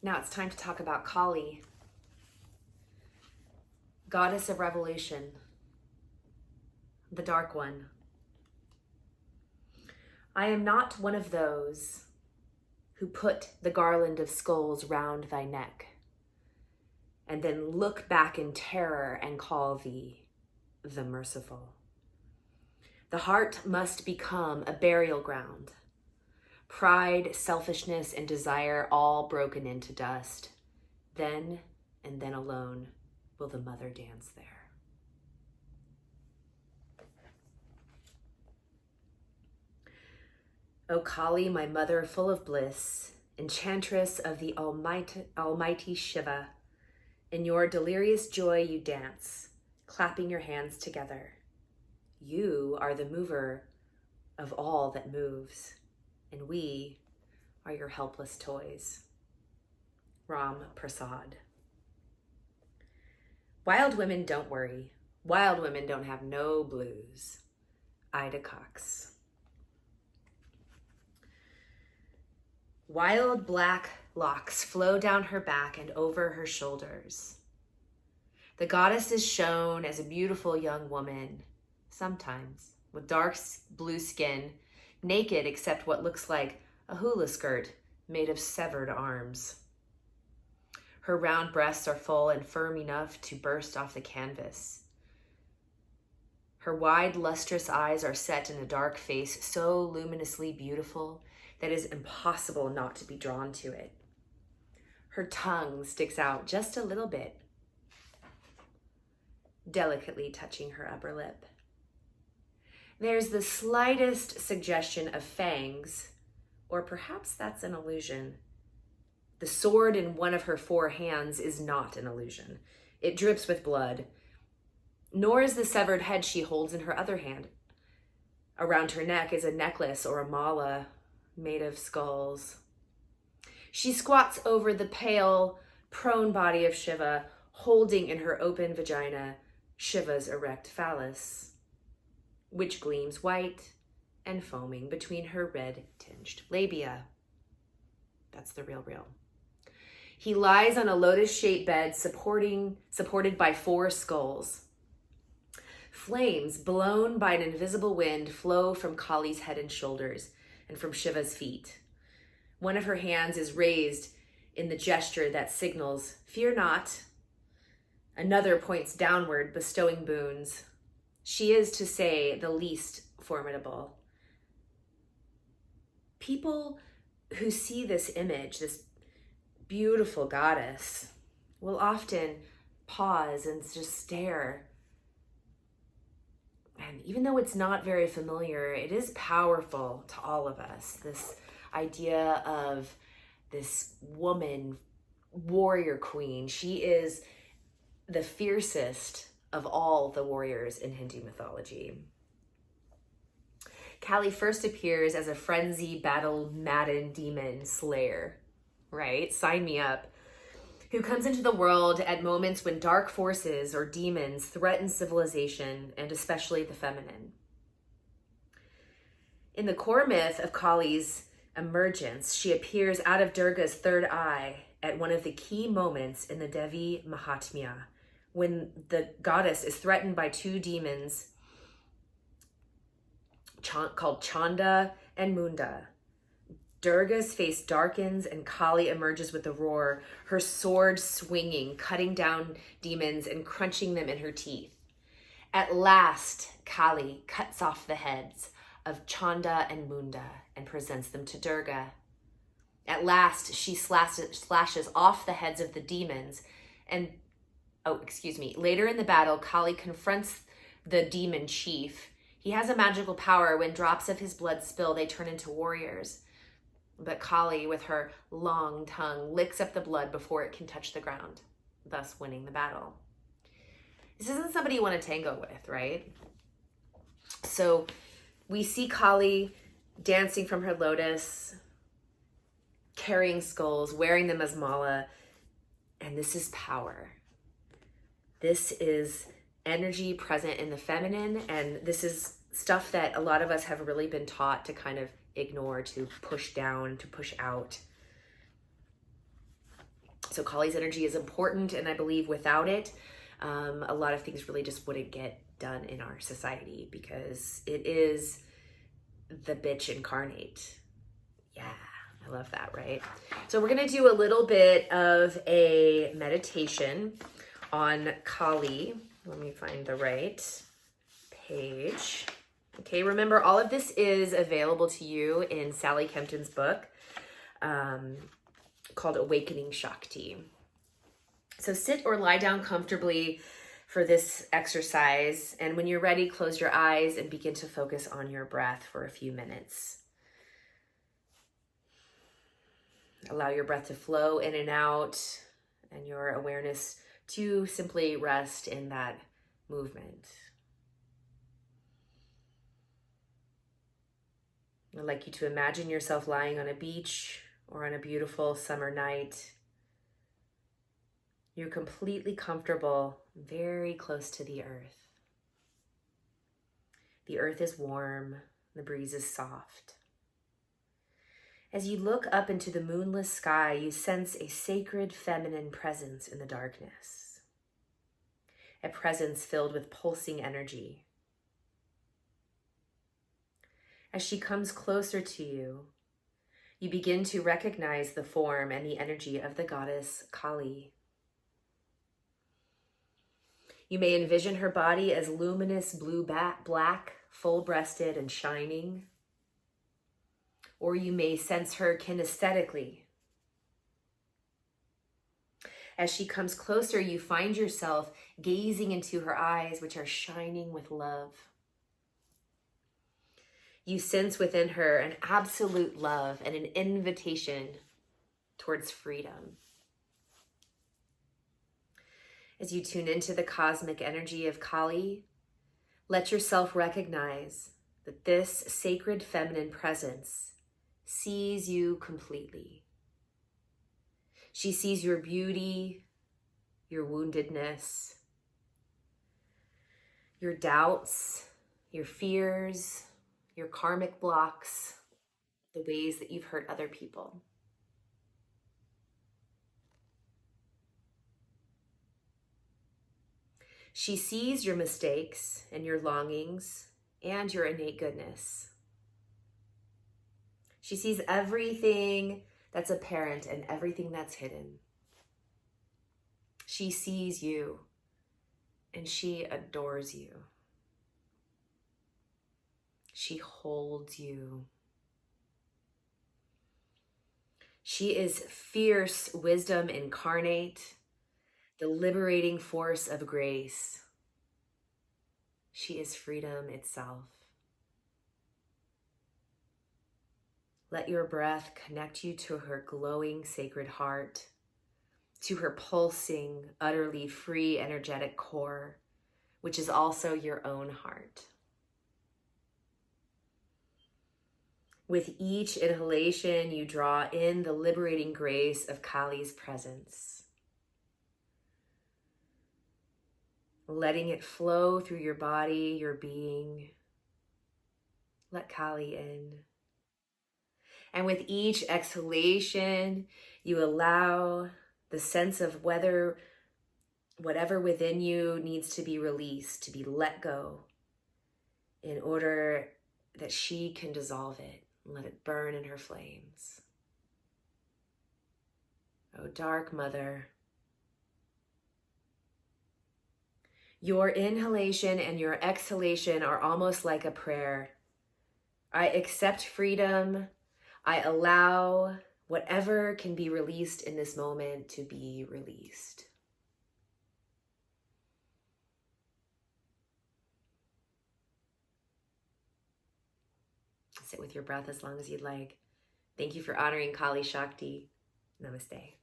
Now it's time to talk about Kali, goddess of revolution, the dark one. I am not one of those who put the garland of skulls round thy neck and then look back in terror and call thee the merciful. The heart must become a burial ground. Pride, selfishness, and desire all broken into dust. Then and then alone will the mother dance there. O Kali, my mother full of bliss, enchantress of the almighty Shiva, in your delirious joy you dance, clapping your hands together. You are the mover of all that moves, and we are your helpless toys. Ram Prasad. Wild women don't worry. Wild women don't have no blues. Ida Cox. Wild black locks flow down her back and over her shoulders. The goddess is shown as a beautiful young woman, sometimes, with dark blue skin, naked except what looks like a hula skirt made of severed arms. Her round breasts are full and firm enough to burst off the canvas. Her wide, lustrous eyes are set in a dark face so luminously beautiful that it is impossible not to be drawn to it. Her tongue sticks out just a little bit, delicately touching her upper lip. There's the slightest suggestion of fangs, or perhaps that's an illusion. The sword in one of her 4 hands is not an illusion. It drips with blood, nor is the severed head she holds in her other hand. Around her neck is a necklace or a mala made of skulls. She squats over the pale, prone body of Shiva, holding in her open vagina Shiva's erect phallus, which gleams white and foaming between her red-tinged labia. That's the real. He lies on a lotus-shaped bed supported by 4 skulls. Flames blown by an invisible wind flow from Kali's head and shoulders and from Shiva's feet. One of her hands is raised in the gesture that signals, "Fear not." Another points downward, bestowing boons. She is, to say the least, formidable. People who see this image, this beautiful goddess, will often pause and just stare. And even though it's not very familiar, it is powerful to all of us. This idea of this woman, warrior queen. She is the fiercest of all the warriors in Hindu mythology. Kali first appears as a frenzy, battle-maddened demon slayer, right? Sign me up. Who comes into the world at moments when dark forces or demons threaten civilization and especially the feminine. In the core myth of Kali's emergence, she appears out of Durga's third eye at one of the key moments in the Devi Mahatmya, when the goddess is threatened by 2 demons called Chanda and Munda. Durga's face darkens and Kali emerges with a roar, her sword swinging, cutting down demons and crunching them in her teeth. At last, Kali cuts off the heads of Chanda and Munda and presents them to Durga. At last, she slashes off the heads of the demons and, later in the battle, Kali confronts the demon chief. He has a magical power. When drops of his blood spill, they turn into warriors. But Kali, with her long tongue, licks up the blood before it can touch the ground, thus winning the battle. This isn't somebody you want to tango with, right? So we see Kali dancing from her lotus, carrying skulls, wearing them as mala, and this is power. This is energy present in the feminine, and this is stuff that a lot of us have really been taught to kind of ignore, to push down, to push out. So Kali's energy is important, and I believe without it, a lot of things really just wouldn't get done in our society, because it is the bitch incarnate. Yeah, I love that, right? So we're going to do a little bit of a meditation on Kali. Let me find the right page. Okay, remember, all of this is available to you in Sally Kempton's book called Awakening Shakti. So sit or lie down comfortably for this exercise. And when you're ready, close your eyes and begin to focus on your breath for a few minutes. Allow your breath to flow in and out, and your awareness to simply rest in that movement. I'd like you to imagine yourself lying on a beach or on a beautiful summer night. You're completely comfortable, very close to the earth. The earth is warm, the breeze is soft. As you look up into the moonless sky, you sense a sacred feminine presence in the darkness. A presence filled with pulsing energy. As she comes closer to you, you begin to recognize the form and the energy of the goddess Kali. You may envision her body as luminous blue black, full-breasted and shining. Or you may sense her kinesthetically. As she comes closer, you find yourself gazing into her eyes, which are shining with love. You sense within her an absolute love and an invitation towards freedom. As you tune into the cosmic energy of Kali, let yourself recognize that this sacred feminine presence sees you completely. She sees your beauty, your woundedness, your doubts, your fears, your karmic blocks, the ways that you've hurt other people. She sees your mistakes and your longings and your innate goodness. She sees everything that's apparent and everything that's hidden. She sees you and she adores you. She holds you. She is fierce wisdom incarnate, the liberating force of grace. She is freedom itself. Let your breath connect you to her glowing sacred heart, to her pulsing, utterly free, energetic core, which is also your own heart. With each inhalation, you draw in the liberating grace of Kali's presence, letting it flow through your body, your being. Let Kali in. And with each exhalation, you allow the sense of whatever within you needs to be released, to be let go, in order that she can dissolve it and let it burn in her flames. Oh, dark mother. Your inhalation and your exhalation are almost like a prayer. I accept freedom. I allow whatever can be released in this moment to be released. Sit with your breath as long as you'd like. Thank you for honoring Kali Shakti. Namaste.